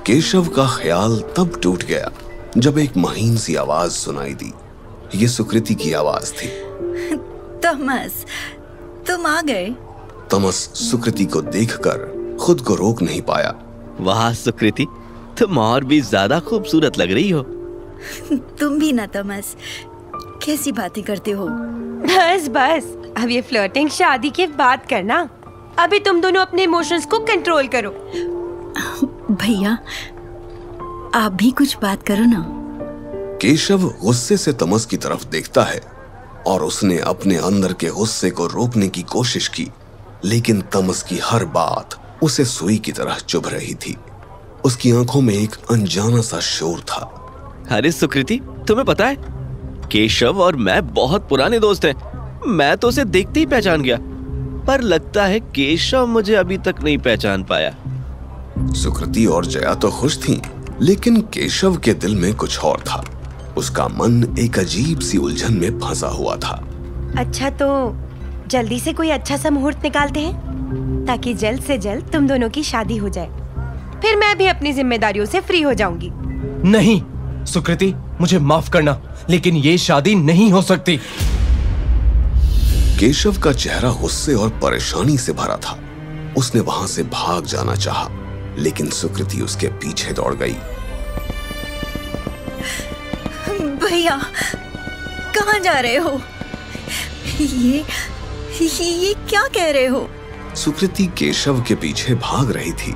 केशव का ख्याल तब टूट गया जब एक महीन सी आवाज सुनाई दी। ये सुकृति की आवाज थी। तमस, तुम आ गए। तमस सुकृति को देखकर खुद को रोक नहीं पाया। वाह सुकृति, तुम और भी ज्यादा खूबसूरत लग रही हो। तुम भी ना तमस, कैसी बातें करते हो। बस बस, अब ये फ्लर्टिंग शादी के बाद करना। अभी तुम दोनों अपने इमोशंस को कंट्रोल करो। भैया, आप भी कुछ बात करो ना। केशव गुस्से से तमस की तरफ देखता है और उसने अपने अंदर के गुस्से को रोकने की कोशिश की, लेकिन तमस की हर बात उसे सुई की तरह चुभ रही थी। उसकी आंखों में एक अनजाना सा शोर था। अरे सुकृति, तुम्हें पता है केशव और मैं बहुत पुराने दोस्त हैं। मैं तो उसे देखते ही पहचान गया, पर लगता है केशव मुझे अभी तक नहीं पहचान पाया। सुकृति और जया तो खुश थीं, लेकिन केशव के दिल में कुछ और था। उसका मन एक अजीब सी उलझन में फंसा हुआ था। अच्छा, तो जल्दी से कोई अच्छा सा मुहूर्त निकालते हैं ताकि जल्द से जल्द तुम दोनों की शादी हो जाए। फिर मैं भी अपनी जिम्मेदारियों से फ्री हो जाऊंगी। नहीं सुकृति, मुझे माफ करना, लेकिन ये शादी नहीं हो सकती। केशव का चेहरा गुस्से और परेशानी से भरा था। उसने वहां से भाग जाना चाहा, लेकिन सुकृति उसके पीछे दौड़ गई। भैया, कहाँ जा रहे हो? ये क्या कह रहे हो? सुकृति केशव के पीछे भाग रही थी,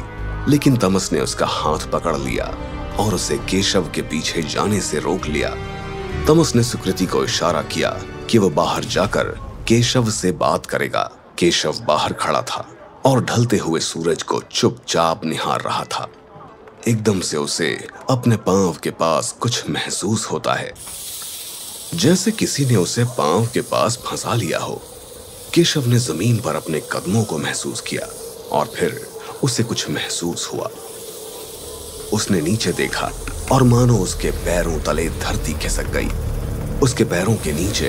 लेकिन तमस ने उसका हाथ पकड़ लिया और उसे केशव के पीछे जाने से रोक लिया। तमस ने सुकृति को इशारा किया कि वो बाहर जाकर केशव से बात करेगा। केशव बाहर खड़ा था और ढलते हुए सूरज को चुपचाप निहार रहा था। एकदम से उसे अपने पांव के पास कुछ महसूस होता है, जैसे किसी ने उसे पांव के पास फंसा लिया हो। केशव ने जमीन पर अपने कदमों को महसूस किया और फिर उसे कुछ महसूस हुआ। उसने नीचे देखा और मानो उसके पैरों तले धरती खिसक गई। उसके पैरों के नीचे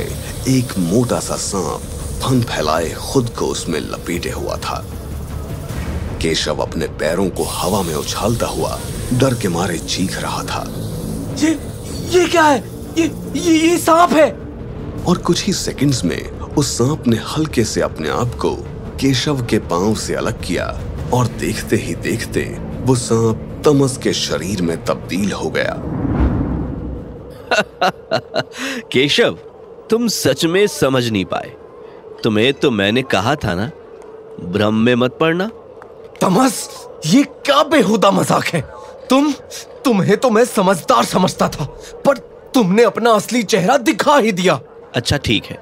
एक मोटा सा सांप फन फैलाए खुद को उसमें लपेटे हुआ था। केशव अपने पैरों को हवा में उछालता हुआ डर के मारे चीख रहा था। ये क्या है? ये सांप है। और कुछ ही सेकंड्स में उस सांप ने हल्के से अपने आप को केशव के पांव से अलग किया और देखते ही देखते वो सांप तमस के शरीर में तब्दील हो गया। केशव, तुम सच में समझ नहीं पाए। तुम्हें तो मैंने कहा था ना, भ्रम में मत पड़ना। तमस, ये क्या बेहुदा मजाक है? तुम्हें तो मैं समझदार समझता था, पर तुमने अपना असली चेहरा दिखा ही दिया। अच्छा ठीक है,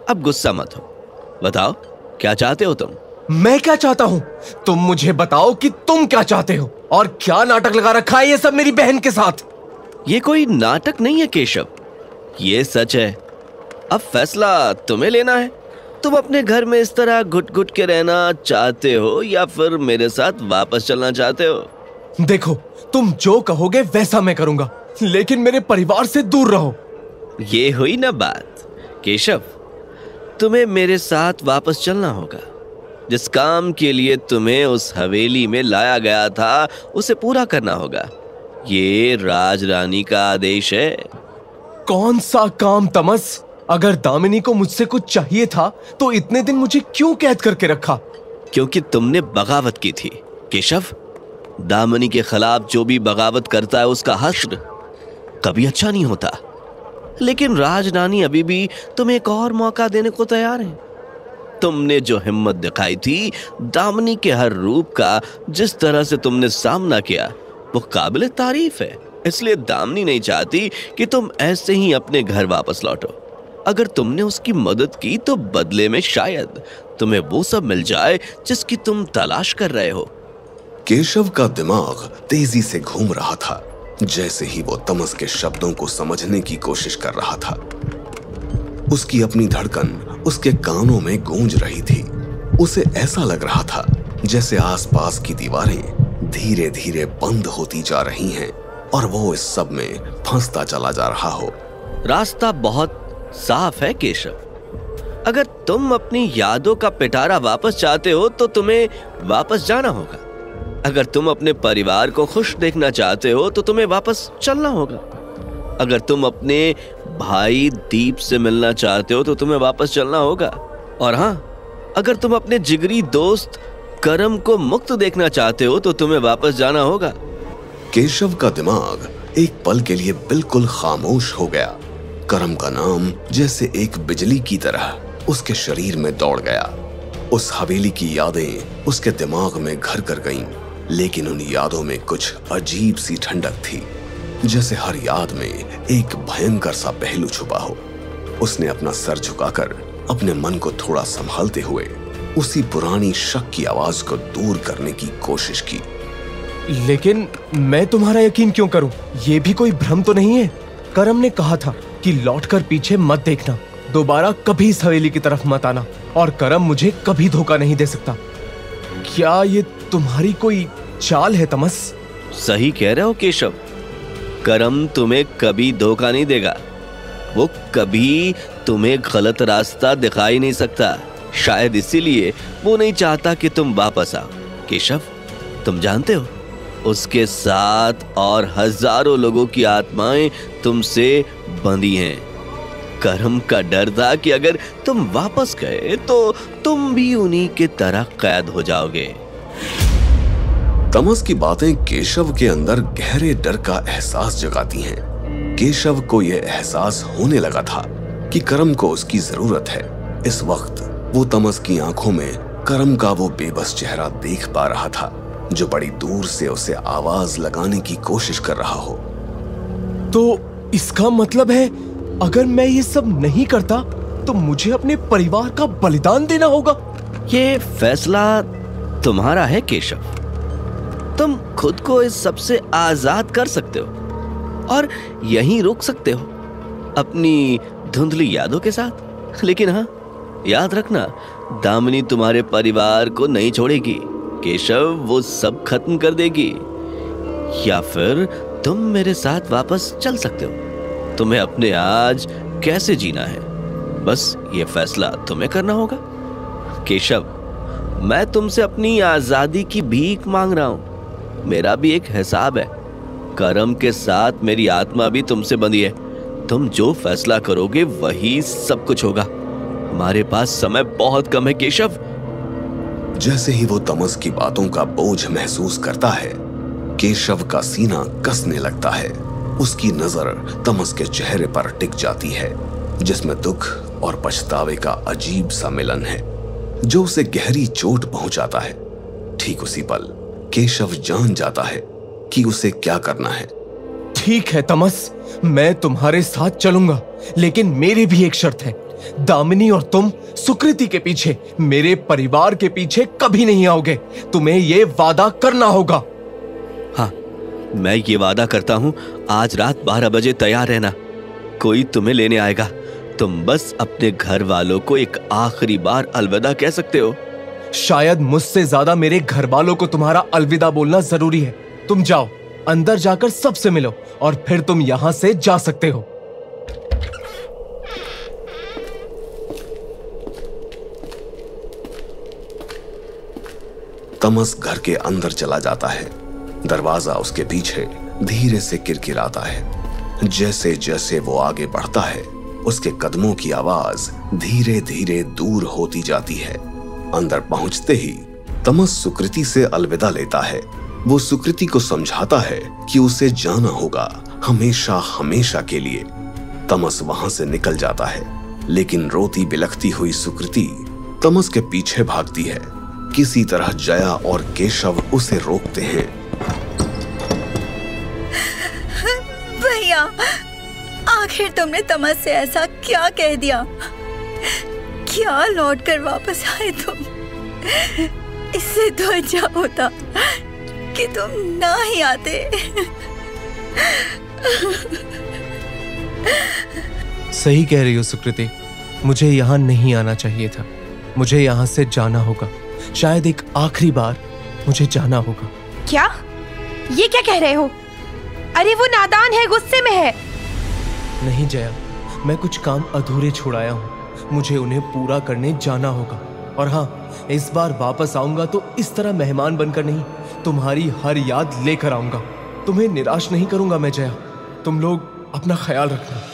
अब गुस्सा मत हो। बताओ क्या चाहते हो तुम? मैं क्या चाहता हूँ? तुम मुझे बताओ कि तुम क्या चाहते हो और क्या नाटक लगा रखा है ये सब मेरी बहन के साथ। ये कोई नाटक नहीं है केशव, ये सच है। अब फैसला तुम्हें लेना है। तुम अपने घर में इस तरह घुट घुट के रहना चाहते हो या फिर मेरे साथ वापस चलना चाहते हो? देखो, तुम जो कहोगे वैसा मैं करूंगा, लेकिन मेरे परिवार से दूर रहो। ये हुई ना बात। केशव, तुम्हें मेरे साथ वापस चलना होगा। जिस काम के लिए तुम्हें उस हवेली में लाया गया था उसे पूरा करना होगा। ये राजरानी का आदेश है। कौन सा काम तमस? अगर दामिनी को मुझसे कुछ चाहिए था तो इतने दिन मुझे क्यों कैद करके रखा? क्योंकि तुमने बगावत की थी केशव। दामिनी के खिलाफ जो भी बगावत करता है उसका हश्र कभी अच्छा नहीं होता। लेकिन राजरानी अभी भी तुम्हें एक और मौका देने को तैयार है। तुमने जो हिम्मत दिखाई थी, दामिनी के हर रूप का जिस तरह से तुमने सामना किया, वो काबिल तारीफ है। इसलिए दामिनी नहीं चाहती कि तुम ऐसे ही अपने घर वापस लौटो। अगर तुमने उसकी मदद की तो बदले में शायद तुम्हें वो सब मिल जाए जिसकी तुम तलाश कर रहे हो। केशव का दिमाग तेजी से घूम रहा था, जैसे ही वो तमस के शब्दों को समझने की कोशिश कर रहा था। उसकी अपनी धड़कन उसके कानों में गूंज रही थी। उसे ऐसा लग रहा था जैसे आसपास की दीवारें धीरे धीरे बंद होती जा रही हैं और वो इस सब में फंसता चला जा रहा हो। रास्ता बहुत साफ है केशव। अगर तुम अपनी यादों का पिटारा वापस चाहते हो तो तुम्हें वापस जाना होगा। अगर तुम अपने परिवार को खुश देखना चाहते हो तो तुम्हें वापस चलना होगा। अगर तुम अपने भाई दीप से मिलना चाहते हो तो तुम्हें वापस चलना होगा। और हाँ, अगर तुम अपने जिगरी दोस्त करम को मुक्त देखना चाहते हो तो तुम्हें वापस जाना होगा। केशव का दिमाग एक पल के लिए बिल्कुल खामोश हो गया। करम का नाम जैसे एक बिजली की तरह उसके शरीर में दौड़ गया। उस हवेली की यादें उसके दिमाग में घर कर गईं, लेकिन उन यादों में कुछ अजीब सी ठंडक थी, जैसे हर याद में एक भयंकर सा पहलू छुपा हो। उसने अपना सर झुकाकर अपने मन को थोड़ा संभालते हुए उसी पुरानी शक की आवाज को दूर करने की कोशिश की। लेकिन मैं तुम्हारा यकीन क्यों करूं? ये भी कोई भ्रम तो नहीं है? करम ने कहा था कि लौटकर पीछे मत देखना, दोबारा कभी इस हवेली की तरफ मत आना, और करम मुझे कभी धोखा नहीं दे सकता। क्या ये तुम्हारी कोई चाल है तमस? सही कह रहे हो केशव, करम तुम्हें कभी धोखा नहीं देगा। वो कभी तुम्हें गलत रास्ता दिखाई नहीं सकता। शायद इसीलिए वो नहीं चाहता कि तुम वापस आओ। केशव, तुम जानते हो, उसके साथ और हजारों लोगों की आत्माएं तुमसे बंधी हैं। करम का डर था कि अगर तुम वापस गए तो तुम भी उन्हीं के तरह कैद हो जाओगे। तमस की बातें केशव के अंदर गहरे डर का एहसास जगाती हैं। केशव को यह एहसास होने लगा था कि करम को उसकी जरूरत है। इस वक्त वो तमस की आंखों में करम का वो बेबस चेहरा देख पा रहा था, जो बड़ी दूर से उसे आवाज लगाने की कोशिश कर रहा हो। तो इसका मतलब है अगर मैं ये सब नहीं करता तो मुझे अपने परिवार का बलिदान देना होगा। ये फैसला तुम्हारा है केशव। तुम खुद को इस सबसे आजाद कर सकते हो और यहीं रोक सकते हो अपनी धुंधली यादों के साथ। लेकिन हाँ, याद रखना, दामिनी तुम्हारे परिवार को नहीं छोड़ेगी। केशव वो सब खत्म कर देगी। या फिर तुम मेरे साथ वापस चल सकते हो। तुम्हें अपने आज कैसे जीना है, बस ये फैसला तुम्हें करना होगा। केशव, मैं तुमसे अपनी आजादी की भीख मांग रहा हूं। मेरा भी एक हिसाब है। करम के साथ मेरी आत्मा भी तुमसे बंधी है। तुम जो फैसला करोगे वही सब कुछ होगा। हमारे पास समय बहुत कम है केशव। जैसे ही वो तमस की बातों का बोझ महसूस करता है, केशव का सीना कसने लगता है। उसकी नजर तमस के चेहरे पर टिक जाती है, जिसमें दुख और पछतावे का अजीब सा मिलन है, जो उसे गहरी चोट पहुंचाता है। ठीक उसी पल केशव जान जाता है कि उसे क्या करना है। ठीक है तमस, मैं तुम्हारे साथ चलूंगा, लेकिन मेरी भी एक शर्त है। दामिनी और तुम सुकृति के पीछे, मेरे परिवार के पीछे कभी नहीं आओगे। तुम्हें ये वादा करना होगा। हाँ, मैं ये वादा करता हूँ। आज रात 12 बजे तैयार रहना। कोई तुम्हें लेने आएगा। तुम बस अपने घर वालों को एक आखिरी बार अलविदा कह सकते हो। शायद मुझसे ज्यादा मेरे घर वालों को तुम्हारा अलविदा बोलना जरूरी है। तुम जाओ, अंदर जाकर सबसे मिलो और फिर तुम यहां से जा सकते हो। तमस घर के अंदर चला जाता है। दरवाजा उसके पीछे धीरे से किरकिराता है। जैसे जैसे वो आगे बढ़ता है, उसके कदमों की आवाज धीरे धीरे दूर होती जाती है। अंदर पहुंचते ही तमस सुकृति से अलविदा लेता है। वो सुकृति को समझाता है कि उसे जाना होगा, हमेशा हमेशा के लिए। तमस वहां से निकल जाता है, लेकिन रोती बिलखती हुई सुकृति तमस के पीछे भागती है। किसी तरह जया और केशव उसे रोकते हैं। भैया, आखिर तुमने तमस से ऐसा क्या कह दिया? क्या लौट कर वापस आए तुम? इससे तो अच्छा होता कि तुम ना ही आते। सही कह रही हो सुकृति, मुझे यहाँ नहीं आना चाहिए था। मुझे यहाँ से जाना होगा। शायद एक आखिरी बार मुझे जाना होगा। क्या? ये क्या कह रहे हो? अरे वो नादान है, गुस्से में है। नहीं जया, मैं कुछ काम अधूरे छोड़ आया हूँ। मुझे उन्हें पूरा करने जाना होगा। और हाँ, इस बार वापस आऊंगा तो इस तरह मेहमान बनकर नहीं, तुम्हारी हर याद लेकर आऊंगा। तुम्हें निराश नहीं करूंगा मैं जया। तुम लोग अपना ख्याल रखना।